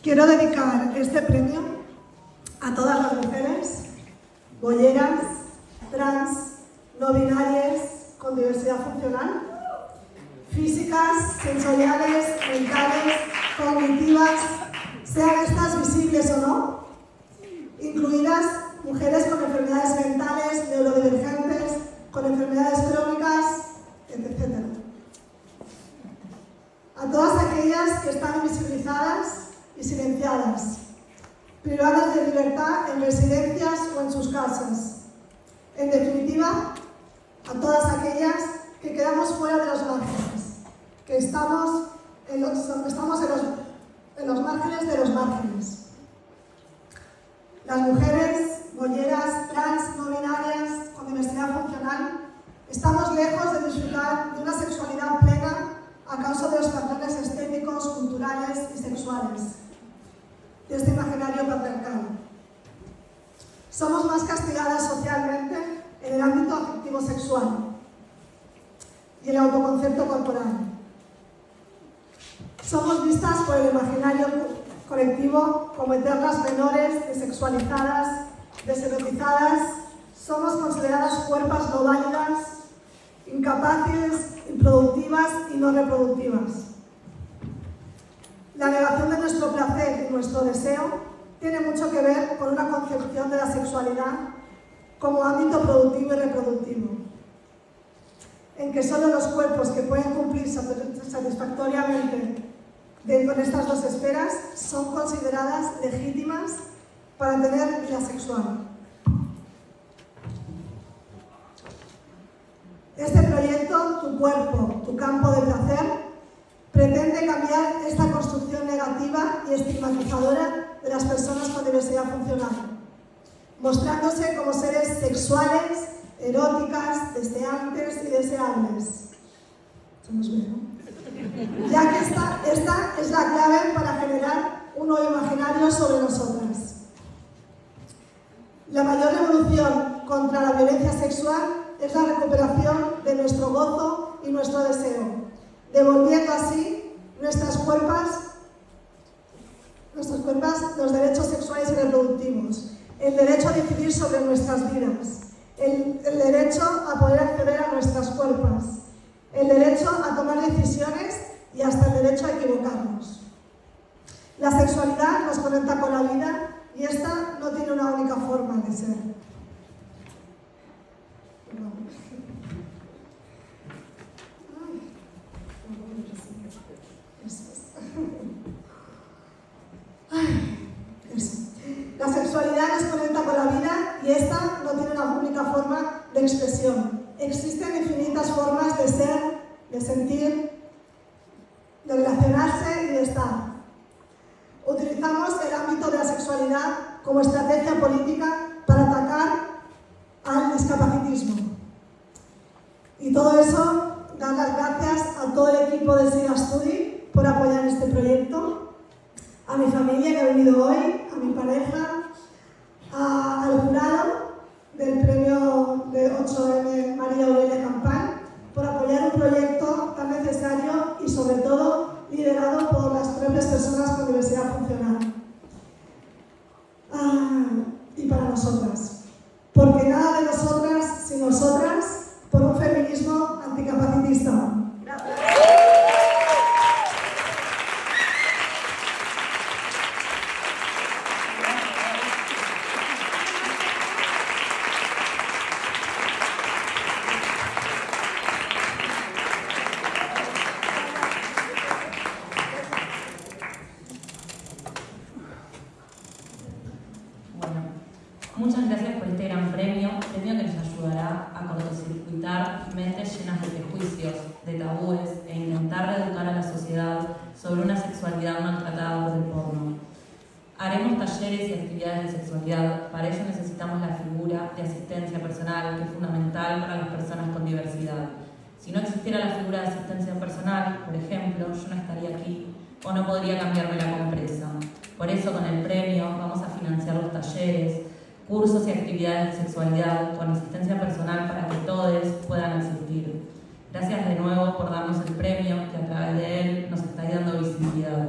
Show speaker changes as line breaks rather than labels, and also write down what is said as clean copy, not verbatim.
Quiero dedicar este premio a todas las mujeres, bolleras, trans, no binarias, con diversidad funcional, físicas, sensoriales, mentales, cognitivas, sean estas visibles o no, incluidas mujeres con enfermedades mentales, neurodivergentes, con enfermedades crónicas, etc. A todas aquellas que están invisibilizadas y silenciadas, privadas de libertad en residencias o en sus casas. En definitiva, a todas aquellas que quedamos fuera de los márgenes, que estamos en los márgenes de los márgenes. Las mujeres, bolleras, trans, no binarias, con diversidad funcional, estamos lejos de disfrutar de una sexualidad plena a causa de los patrones estéticos, culturales y sexuales de este imaginario patriarcal. Somos más castigadas socialmente en el ámbito afectivo sexual y el autoconcepto corporal. Somos vistas por el imaginario colectivo como eternas menores, desexualizadas, deserotizadas. Somos consideradas cuerpos no válidas, incapaces, improductivas y no reproductivas. La negación de nuestro placer y nuestro deseo tiene mucho que ver con una concepción de la sexualidad como ámbito productivo y reproductivo, en que solo los cuerpos que pueden cumplir satisfactoriamente con estas dos esferas son consideradas legítimas para tener vida sexual. Este proyecto, Tu cuerpo, tu campo de placer, pretende cambiar esta construcción negativa y estigmatizadora de las personas con diversidad funcional, mostrándose como seres sexuales, eróticas, deseantes y deseables. Se nos ve, ¿no? Ya que esta es la clave para generar un nuevo imaginario sobre nosotras. La mayor revolución contra la violencia sexual es la recuperación de nuestro gozo y nuestro deseo, devolviendo así nuestras cuerpas los derechos sexuales y reproductivos, el derecho a decidir sobre nuestras vidas, el derecho a poder acceder a nuestras cuerpas, el derecho a tomar decisiones y hasta el derecho a equivocarnos. La sexualidad nos conecta con la vida y esta no tiene una única forma de ser. La sexualidad nos conecta con la vida y esta no tiene una única forma de expresión. Existen infinitas formas de ser, de sentir, de relacionarse y de estar. Utilizamos el ámbito de la sexualidad como estrategia política para atacar al discapacitismo. Y todo eso, dar las gracias a todo el equipo de SIGA Studi por apoyar este proyecto, a mi familia que ha venido hoy, a mi pareja, al jurado del premio de 8M María Aurelia Campán, por apoyar un proyecto tan necesario y sobre todo liderado por las propias personas con diversidad funcional. Y para nosotras, porque nada de nosotras sin nosotras, por un feminismo anticapacitista. Gracias.
Muchas gracias por este gran premio que nos ayudará a cortocircuitar mentes llenas de prejuicios, de tabúes e intentar reeducar a la sociedad sobre una sexualidad maltratada por el porno. Haremos talleres y actividades de sexualidad, para ello necesitamos la figura de asistencia personal, que es fundamental para las personas con diversidad. Si no existiera la figura de asistencia personal, por ejemplo, yo no estaría aquí o no podría cambiarme la compresa. Por eso con el premio vamos a financiar los talleres, cursos y actividades de sexualidad con asistencia personal para que todos puedan asistir. Gracias de nuevo por darnos el premio, que a través de él nos está dando visibilidad.